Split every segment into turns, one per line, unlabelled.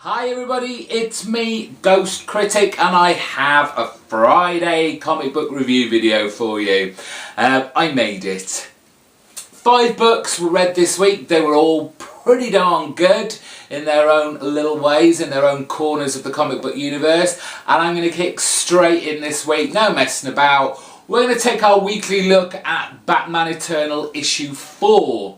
Hi everybody, it's me, GhostCritic, and I have a Friday comic book review video for you. I made it. 5 books were read this week. They were all pretty darn good in their own little ways, in their own corners of the comic book universe. And I'm going to kick straight in this week, no messing about. We're going to take our weekly look at Batman Eternal issue 4.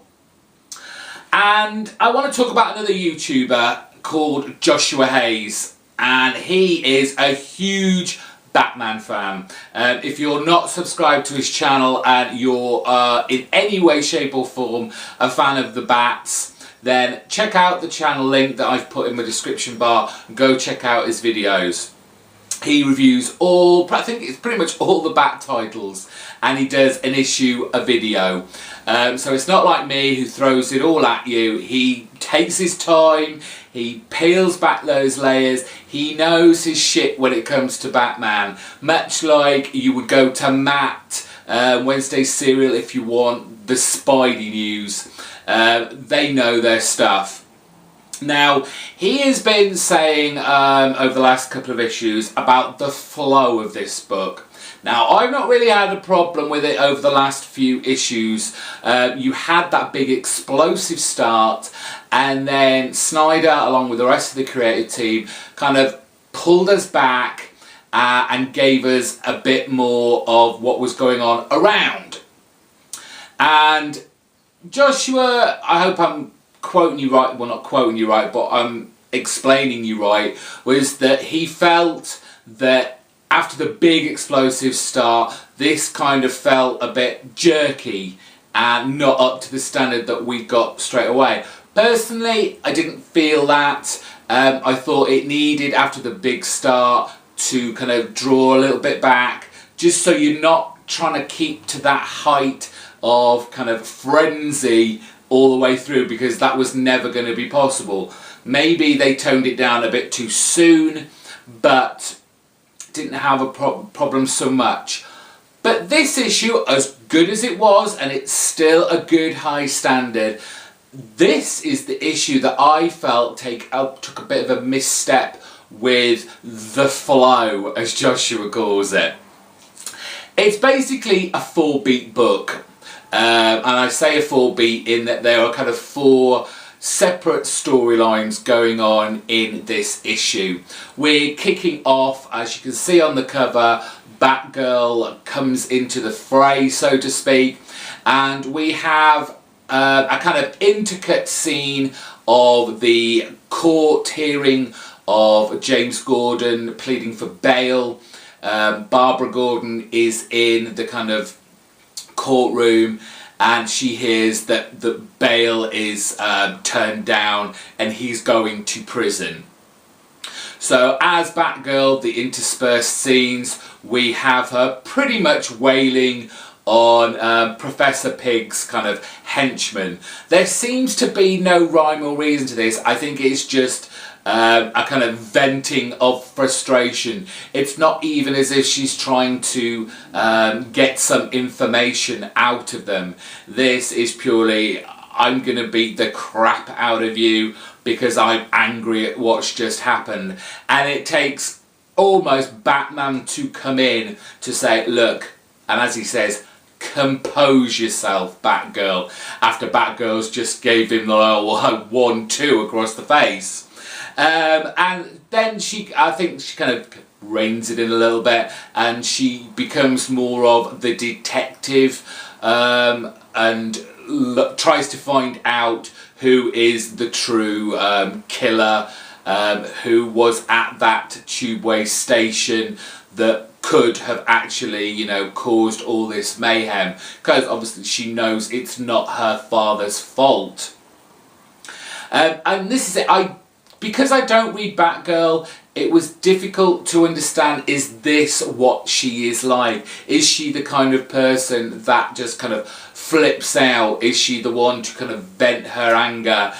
And I want to talk about another YouTuber called Joshua Hayes, and he is a huge Batman fan. If you're not subscribed to his channel and you're in any way, shape or form a fan of the Bats, then check out the channel link that I've put in the description bar and go check out his videos. He reviews I think it's pretty much all the Bat titles, and he does an issue a video. So it's not like me who throws it all at you. He takes his time, he peels back those layers, he knows his shit when it comes to Batman. Much like you would go to Matt, Wednesday Serial, if you want the Spidey news. They know their stuff. Now, he has been saying over the last couple of issues about the flow of this book. Now, I've not really had a problem with it over the last few issues. You had that big explosive start, and then Snyder, along with the rest of the creative team, kind of pulled us back and gave us a bit more of what was going on around. And Joshua, I hope I'm quoting you right, well not quoting you right, but I'm explaining you right, was that he felt that after the big explosive start, this kind of felt a bit jerky and not up to the standard that we got straight away. Personally, I didn't feel that. I thought it needed, after the big start, to kind of draw a little bit back, just so you're not trying to keep to that height of kind of frenzy all the way through, because that was never going to be possible. Maybe they toned it down a bit too soon, but didn't have a problem so much. But this issue, as good as it was, and it's still a good high standard, this is the issue that I felt took a bit of a misstep with the flow, as Joshua calls it. It's basically a 4-beat book. And I say a 4-beat in that there are kind of 4 separate storylines going on in this issue. We're kicking off, as you can see on the cover, Batgirl comes into the fray, so to speak, and we have a kind of intricate scene of the court hearing of James Gordon pleading for bail. Barbara Gordon is in the kind of courtroom, and she hears that the bail is turned down and he's going to prison. So as Batgirl, the interspersed scenes, we have her pretty much wailing on Professor Pig's kind of henchman. There seems to be no rhyme or reason to this. I think it's just a kind of venting of frustration. It's not even as if she's trying to get some information out of them. This is purely, I'm going to beat the crap out of you because I'm angry at what's just happened. And it takes almost Batman to come in to say, look, and as he says, compose yourself, Batgirl, after Batgirl's just gave him the 1-2 across the face. And then I think she kind of reins it in a little bit, and she becomes more of the detective and tries to find out who is the true killer, who was at that tubeway station that could have actually, you know, caused all this mayhem, because obviously she knows it's not her father's fault. And this is it. Because I don't read Batgirl, it was difficult to understand, is this what she is like? Is she the kind of person that just kind of flips out? Is she the one to kind of vent her anger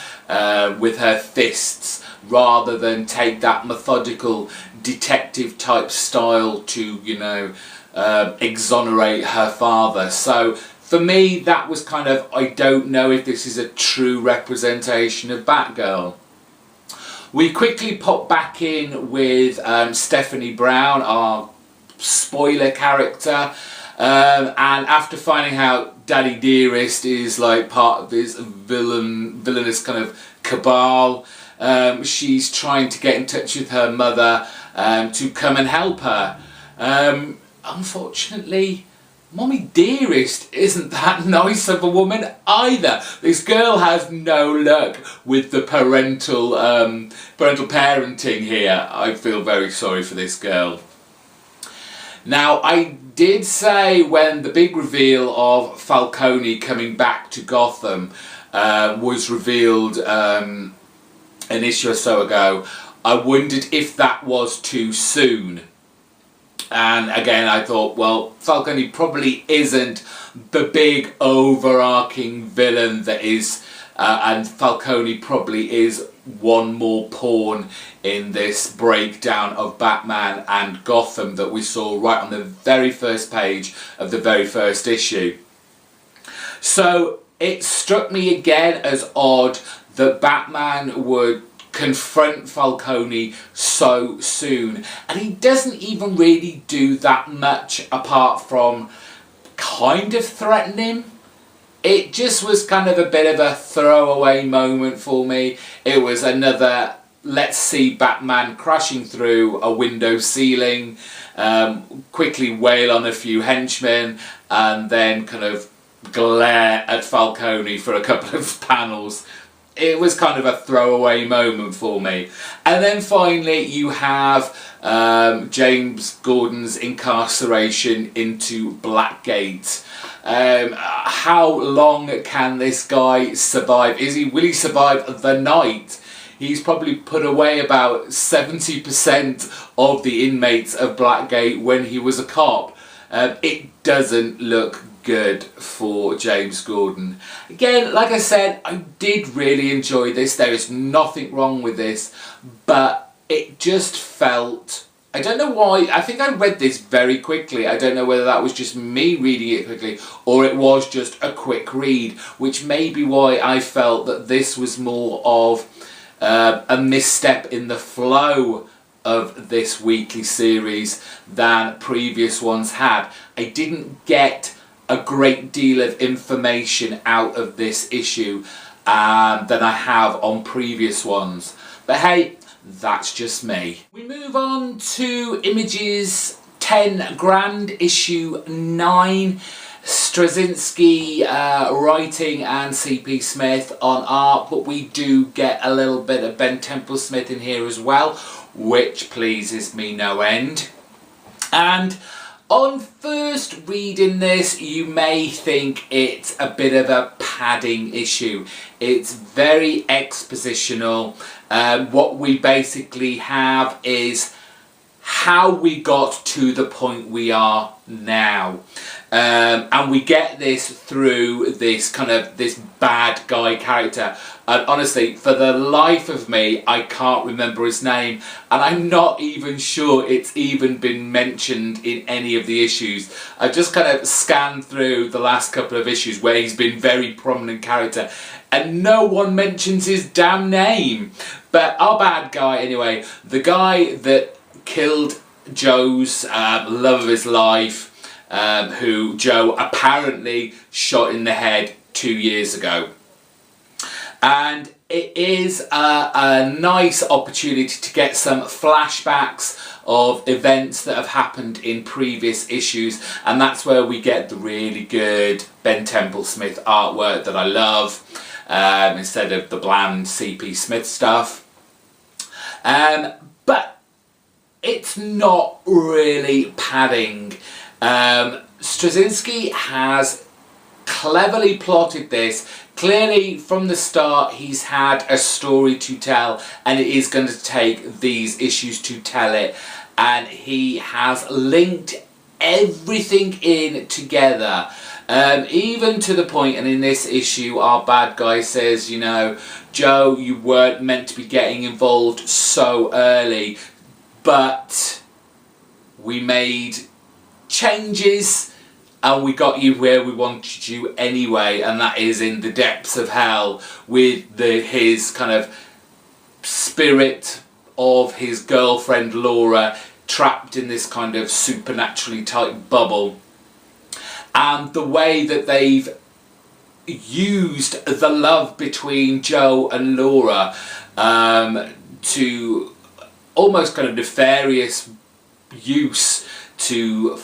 with her fists, rather than take that methodical detective type style to, you know, exonerate her father? So for me, that was kind of, I don't know if this is a true representation of Batgirl. We quickly pop back in with Stephanie Brown, our spoiler character, and after finding out Daddy Dearest is like part of this villainous kind of cabal, she's trying to get in touch with her mother to come and help her. Unfortunately, Mommy Dearest isn't that nice of a woman either. This girl has no luck with the parental parenting here. I feel very sorry for this girl. Now, I did say when the big reveal of Falcone coming back to Gotham was revealed an issue or so ago, I wondered if that was too soon. And again, I thought, well, Falcone probably isn't the big overarching villain that is, and Falcone probably is one more pawn in this breakdown of Batman and Gotham that we saw right on the very first page of the very first issue. So it struck me again as odd that Batman would confront Falcone so soon, and he doesn't even really do that much apart from kind of threaten him. It just was kind of a bit of a throwaway moment for me. It was another let's see Batman crashing through a window ceiling, quickly wail on a few henchmen, and then kind of glare at Falcone for a couple of panels. It was kind of a throwaway moment for me. And then finally you have James Gordon's incarceration into Blackgate. How long can this guy survive? Will he survive the night? He's probably put away about 70% of the inmates of Blackgate when he was a cop. It doesn't look good for James Gordon. Again, like I said, I did really enjoy this. There is nothing wrong with this, but it just felt, I don't know why, I think I read this very quickly. I don't know whether that was just me reading it quickly or it was just a quick read, which may be why I felt that this was more of a misstep in the flow of this weekly series than previous ones had. I didn't get a great deal of information out of this issue than I have on previous ones. But hey, that's just me. We move on to Image's 10 Grand issue 9. Straczynski writing and C.P. Smith on art, but we do get a little bit of Ben Temple-Smith in here as well, which pleases me no end. And on first reading this, you may think it's a bit of a padding issue. It's very expositional. What we basically have is how we got to the point we are now. And we get this through this bad guy character. And honestly, for the life of me, I can't remember his name. And I'm not even sure it's even been mentioned in any of the issues. I've just kind of scanned through the last couple of issues where he's been very prominent character. And no one mentions his damn name. But our bad guy, anyway, the guy that killed Joe's love of his life, who Joe apparently shot in the head 2 years ago. And it is a nice opportunity to get some flashbacks of events that have happened in previous issues, and that's where we get the really good Ben Temple-Smith artwork that I love, instead of the bland C.P. Smith stuff. But it's not really padding. Straczynski has cleverly plotted this. Clearly from the start he's had a story to tell, and it is going to take these issues to tell it, and he has linked everything in together, even to the point, and in this issue our bad guy says, you know, Joe, you weren't meant to be getting involved so early, but we made changes and we got you where we wanted you anyway, and that is in the depths of hell with his kind of spirit of his girlfriend Laura trapped in this kind of supernaturally tight bubble, and the way that they've used the love between Joe and Laura to almost kind of nefarious use to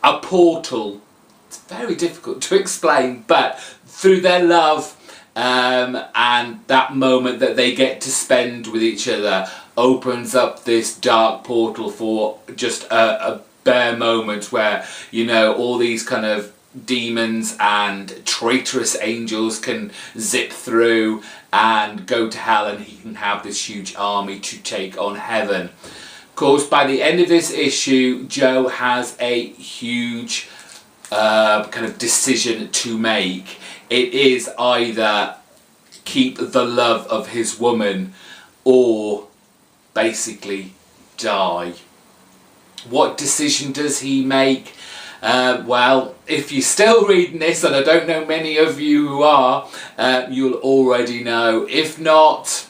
a portal. It's very difficult to explain, but through their love and that moment that they get to spend with each other opens up this dark portal for just a bare moment where, you know, all these kind of demons and traitorous angels can zip through and go to hell, and he can have this huge army to take on heaven. Of course, by the end of this issue, Joe has a huge kind of decision to make. It is either keep the love of his woman or basically die. What decision does he make? Well, if you're still reading this, and I don't know many of you who are, you'll already know. If not,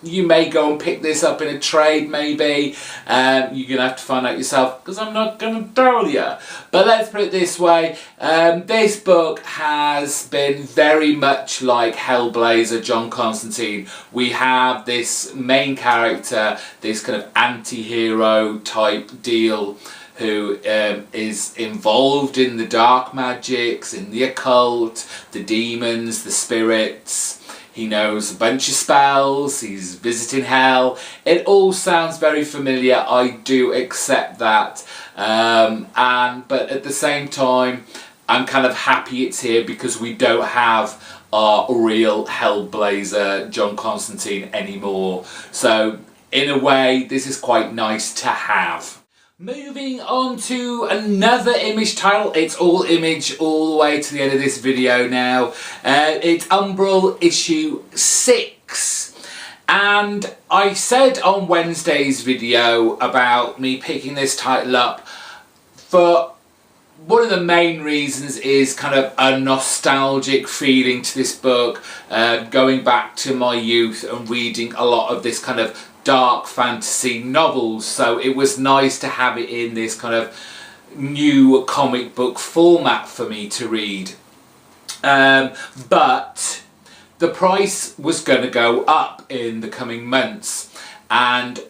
you may go and pick this up in a trade, maybe. You're going to have to find out yourself, because I'm not going to tell you. But let's put it this way. This book has been very much like Hellblazer, John Constantine. We have this main character, this kind of anti-hero type deal, who is involved in the dark magics, in the occult, the demons, the spirits. He knows a bunch of spells, he's visiting hell. It all sounds very familiar, I do accept that. But at the same time, I'm kind of happy it's here because we don't have our real Hellblazer John Constantine anymore. So in a way, this is quite nice to have. Moving on to another Image title. It's all Image all the way to the end of this video now. It's Umbral issue 6. And I said on Wednesday's video about me picking this title up for one of the main reasons is kind of a nostalgic feeling to this book, going back to my youth and reading a lot of this kind of dark fantasy novels, so it was nice to have it in this kind of new comic book format for me to read. But the price was going to go up in the coming months, and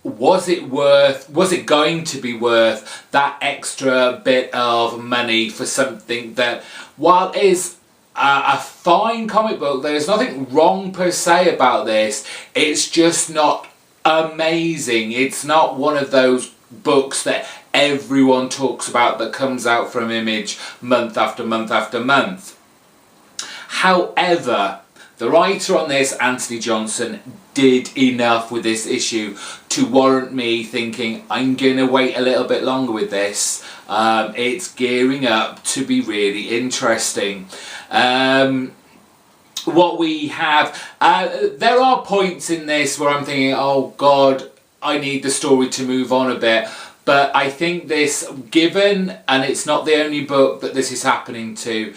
was it going to be worth that extra bit of money for something that, while it is a fine comic book, there's nothing wrong per se about this, it's just not amazing. It's not one of those books that everyone talks about that comes out from Image month after month after month. However, the writer on this, Anthony Johnson, did enough with this issue to warrant me thinking I'm going to wait a little bit longer with this. It's gearing up to be really interesting. What we have, there are points in this where I'm thinking, oh God, I need the story to move on a bit. But I think this, given, and it's not the only book that this is happening to,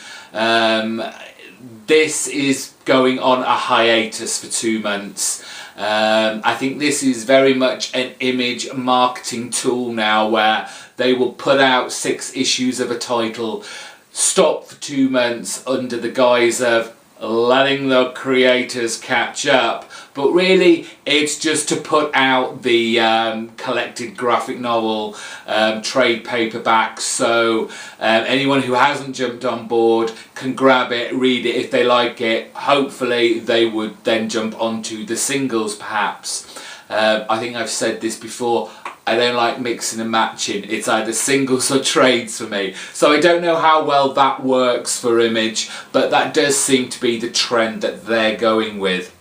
this is going on a hiatus for 2 months. I think this is very much an Image marketing tool now, where they will put out 6 issues of a title, stop for 2 months under the guise of letting the creators catch up, but really it's just to put out the collected graphic novel trade paperback, so anyone who hasn't jumped on board can grab it, read it if they like it. Hopefully they would then jump onto the singles perhaps. I think I've said this before, I don't like mixing and matching. It's either singles or trades for me. So I don't know how well that works for Image, but that does seem to be the trend that they're going with.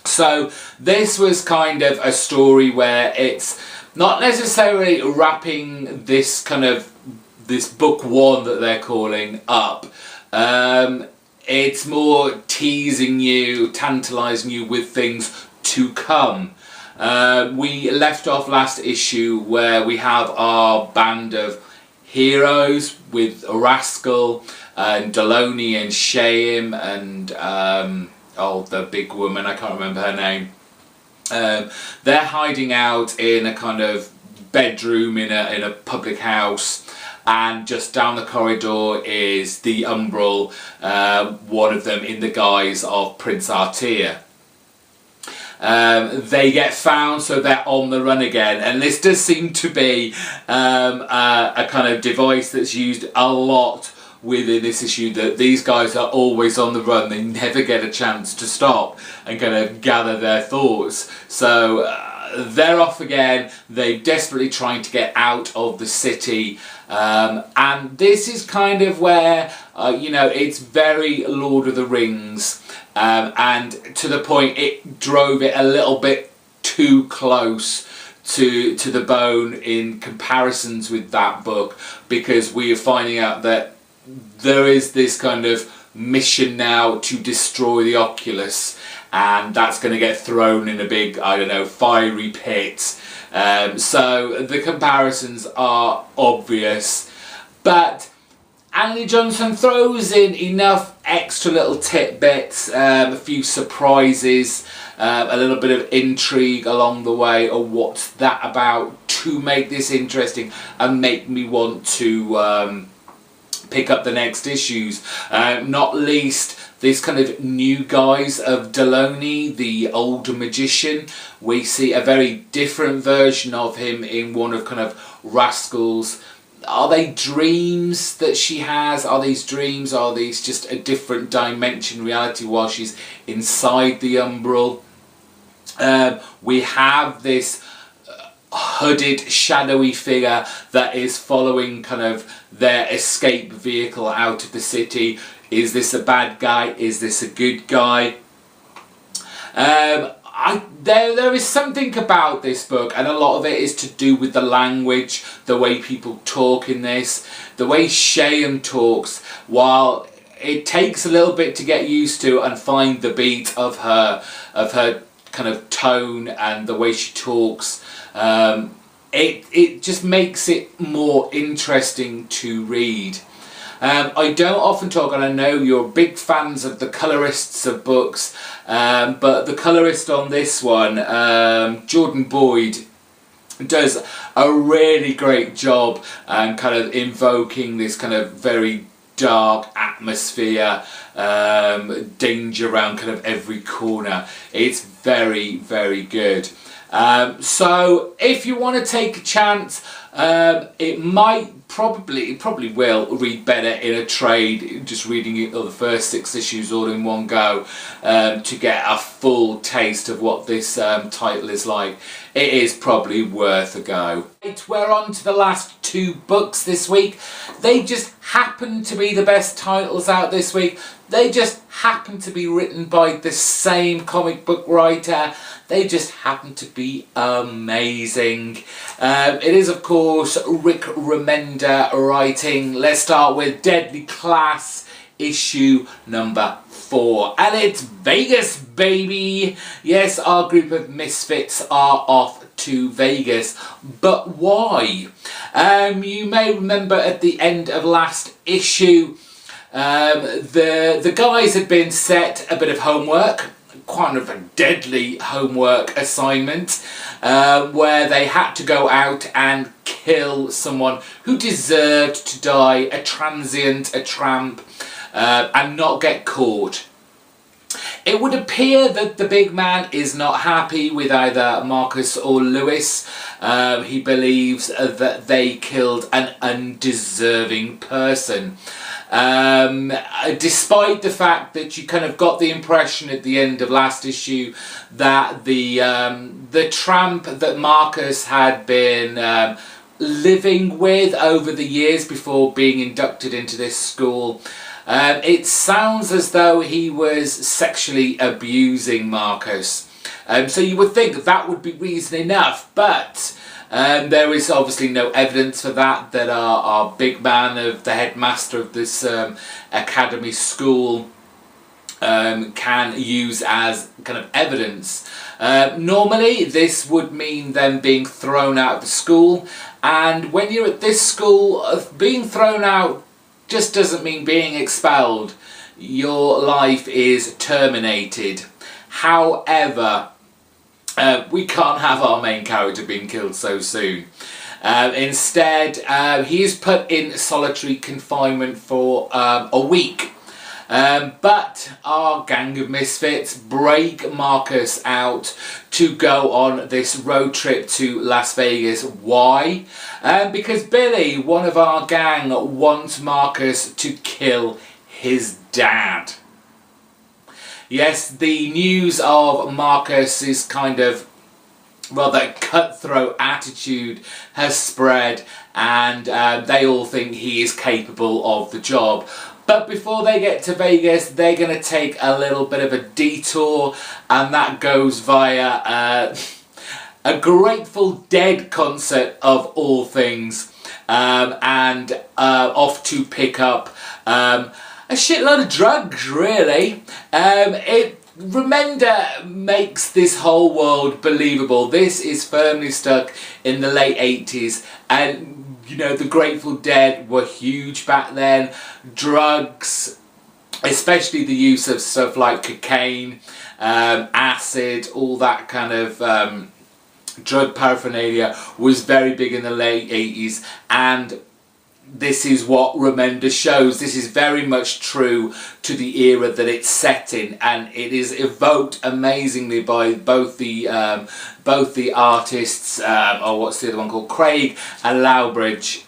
So this was kind of a story where it's not necessarily wrapping this kind of, this book 1 that they're calling up. It's more teasing you, tantalising you with things to come. We left off last issue where we have our band of heroes with Rascal and Deloney and Shame and oh, the big woman, I can't remember her name. They're hiding out in a kind of bedroom in a public house, and just down the corridor is the umbral, one of them in the guise of Prince Artir. They get found, so they're on the run again, and this does seem to be a kind of device that's used a lot within this issue, that these guys are always on the run. They never get a chance to stop and kind of gather their thoughts. So they're off again. They're desperately trying to get out of the city, and this is kind of where you know, it's very Lord of the Rings, and to the point it drove it a little bit too close to the bone in comparisons with that book, because we are finding out that there is this kind of mission now to destroy the Oculus, and that's going to get thrown in a big, I don't know, fiery pit. So the comparisons are obvious, but Anthony Johnson throws in enough extra little tidbits, a few surprises, a little bit of intrigue along the way, or what's that about, to make this interesting and make me want to pick up the next issues. Not least this kind of new guise of Deloney, the older magician. We see a very different version of him in one of kind of Rascal's. Are they dreams that she has? Are these dreams? Are these just a different dimension reality while she's inside the umbral? We have this hooded, shadowy figure that is following kind of their escape vehicle out of the city. Is this a bad guy? Is this a good guy? There is something about this book, and a lot of it is to do with the language, the way people talk in this, the way Cheyenne talks. While it takes a little bit to get used to and find the beat of her kind of tone and the way she talks, it just makes it more interesting to read. I don't often talk, and I know you're big fans of the colorists of books, but the colorist on this one, Jordan Boyd, does a really great job kind of invoking this kind of very dark atmosphere, danger around kind of every corner. It's very, very good. So if you want to take a chance, it probably will read better in a trade, just reading it, or the first 6 issues all in one go, to get a full taste of what this title is like. It is probably worth a go. Right, we're on to the last 2 books this week. They just happen to be the best titles out this week. They just happen to be written by the same comic book writer. They just happen to be amazing. It is, of course, Rick Remender writing. Let's start with Deadly Class, issue number 4. And it's Vegas, baby! Yes, our group of misfits are off to Vegas. But why? You may remember at the end of last issue, the guys had been set a bit of homework, kind of a deadly homework assignment, where they had to go out and kill someone who deserved to die, a transient, a tramp, and not get caught. It would appear that the big man is not happy with either Marcus or Lewis. He believes that they killed an undeserving person. Despite the fact that you kind of got the impression at the end of last issue that the tramp that Marcus had been living with over the years before being inducted into this school, it sounds as though he was sexually abusing Marcus. So you would think that would be reason enough, but there is obviously no evidence for that our big man, of the headmaster of this academy school, can use as kind of evidence. Normally this would mean them being thrown out of the school, and when you're at this school, being thrown out just doesn't mean being expelled. Your life is terminated. However, we can't have our main character being killed so soon. Instead, he is put in solitary confinement for a week. But our gang of misfits break Marcus out to go on this road trip to Las Vegas. Why? Because Billy, one of our gang, wants Marcus to kill his dad. Yes, the news of Marcus's kind of, well, that cutthroat attitude has spread, and they all think he is capable of the job. But before they get to Vegas, they're going to take a little bit of a detour, and that goes via a Grateful Dead concert of all things, and off to pick up a shitload of drugs, really. Remender makes this whole world believable. This is firmly stuck in the late 80s, and you know, the Grateful Dead were huge back then. Drugs, especially the use of stuff like cocaine, acid, all that kind of drug paraphernalia was very big in the late 80s, and this is what Remender shows. This is very much true to the era that it's set in, and it is evoked amazingly by both the artists, or what's the other one called, Craig and Lowbridge.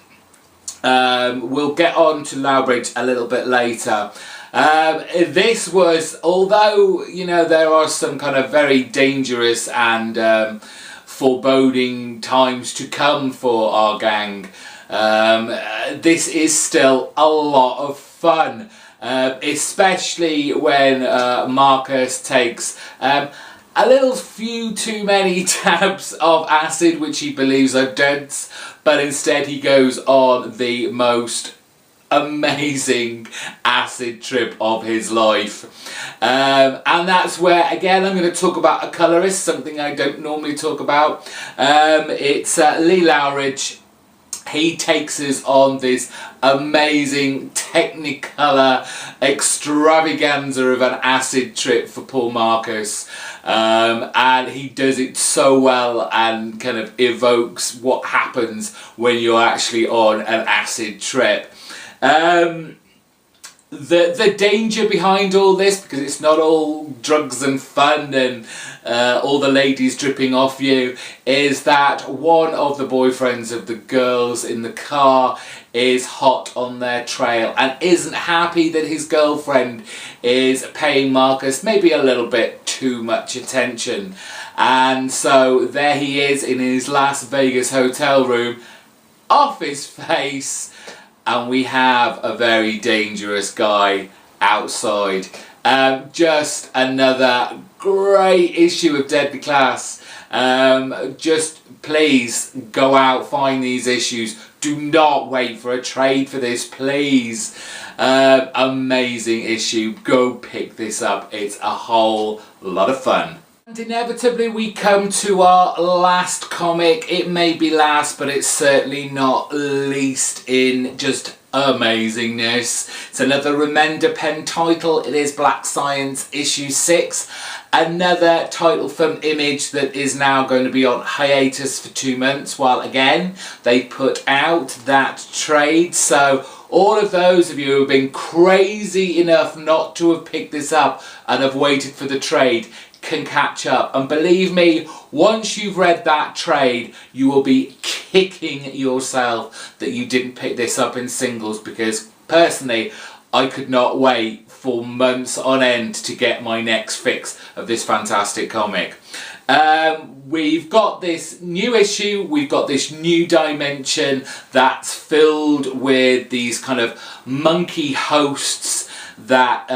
We'll get on to Lowbridge a little bit later. This was, although you know there are some kind of very dangerous and foreboding times to come for our gang, this is still a lot of fun, especially when Marcus takes a little few too many tabs of acid, which he believes are duds, but instead he goes on the most amazing acid trip of his life. And that's where, again, I'm going to talk about a colourist, something I don't normally talk about. It's Lee Lowridge. He takes us on this amazing Technicolor extravaganza of an acid trip for poor Marcus, and he does it so well and kind of evokes what happens when you're actually on an acid trip. The danger behind all this, because it's not all drugs and fun and all the ladies dripping off you, is that one of the boyfriends of the girls in the car is hot on their trail and isn't happy that his girlfriend is paying Marcus maybe a little bit too much attention. And so there he is in his Las Vegas hotel room, off his face, and we have a very dangerous guy outside. Just another great issue of Deadly Class. Just please go out, find these issues. Do not wait for a trade for this, please. Amazing issue. Go pick this up. It's a whole lot of fun. And inevitably we come to our last comic. It may be last, but it's certainly not least in just amazingness. It's another Remender pen title. It is Black Science issue 6. Another title from Image that is now going to be on hiatus for 2 months while again they put out that trade. So all of those of you who have been crazy enough not to have picked this up and have waited for the trade can catch up, and believe me, once you've read that trade you will be kicking yourself that you didn't pick this up in singles, because personally I could not wait for months on end to get my next fix of this fantastic comic. We've got this new issue, we've got this new dimension that's filled with these kind of monkey hosts that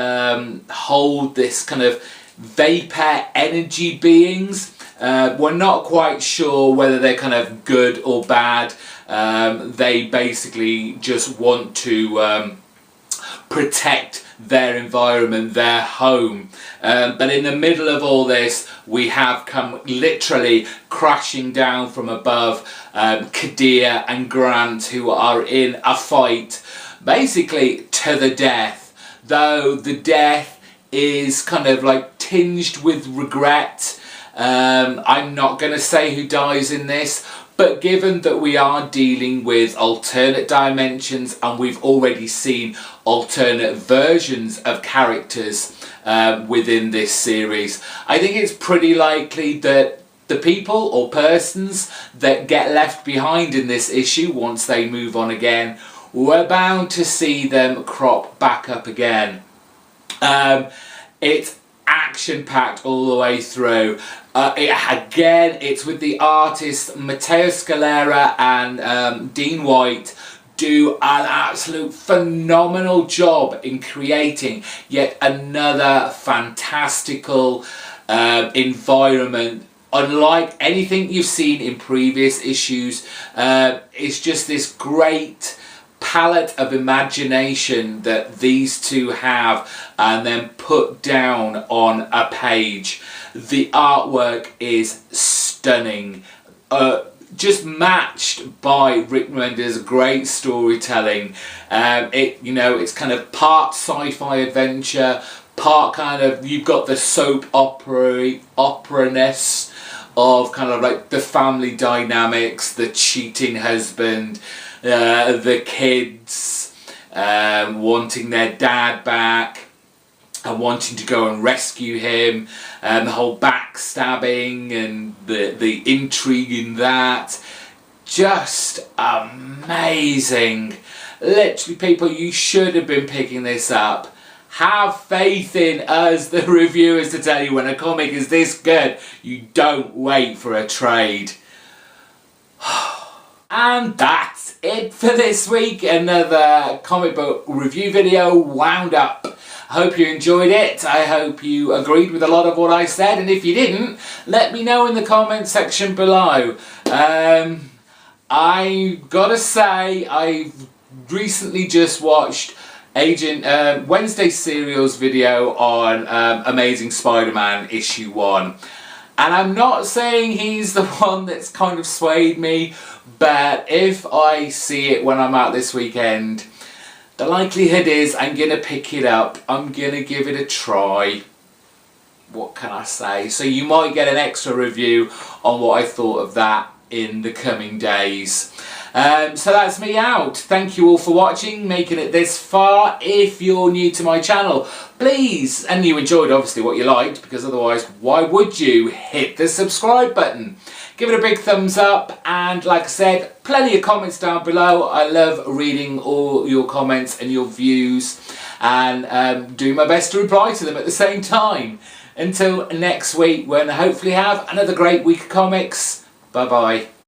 hold this kind of vapor energy beings. We're not quite sure whether they're kind of good or bad. They basically just want to protect their environment, their home. But in the middle of all this, we have come literally crashing down from above Kadir and Grant, who are in a fight basically to the death, though the death is kind of like tinged with regret. I'm not going to say who dies in this, but given that we are dealing with alternate dimensions and we've already seen alternate versions of characters within this series, I think it's pretty likely that the people or persons that get left behind in this issue once they move on again, we're bound to see them crop back up again. It's action-packed all the way through. Again, it's with the artists Matteo Scalera and Dean White do an absolute phenomenal job in creating yet another fantastical environment. Unlike anything you've seen in previous issues, it's just this great palette of imagination that these two have and then put down on a page. The artwork is stunning, just matched by Rick Remender's great storytelling. It's kind of part sci-fi adventure, part kind of, you've got the soap opera-ness of kind of like the family dynamics, the cheating husband, the kids wanting their dad back and wanting to go and rescue him, the whole backstabbing and the intrigue in that. Just amazing. Literally, people, you should have been picking this up. Have faith in us, the reviewers, to tell you when a comic is this good. You don't wait for a trade. And that's it for this week. Another comic book review video wound up. I hope you enjoyed it. I hope you agreed with a lot of what I said. And if you didn't, let me know in the comment section below. I gotta say, I've recently just watched Wednesday Serial's video on Amazing Spider-Man issue 1. And I'm not saying he's the one that's kind of swayed me, but if I see it when I'm out this weekend, the likelihood is I'm going to pick it up. I'm going to give it a try. What can I say? So you might get an extra review on what I thought of that in the coming days. So that's me out. Thank you all for watching, making it this far. If you're new to my channel, please, and you enjoyed obviously what you liked, because otherwise why would you, hit the subscribe button. Give it a big thumbs up, and like I said, plenty of comments down below. I love reading all your comments and your views, and doing my best to reply to them at the same time. Until next week, when I hopefully have another great week of comics. Bye bye.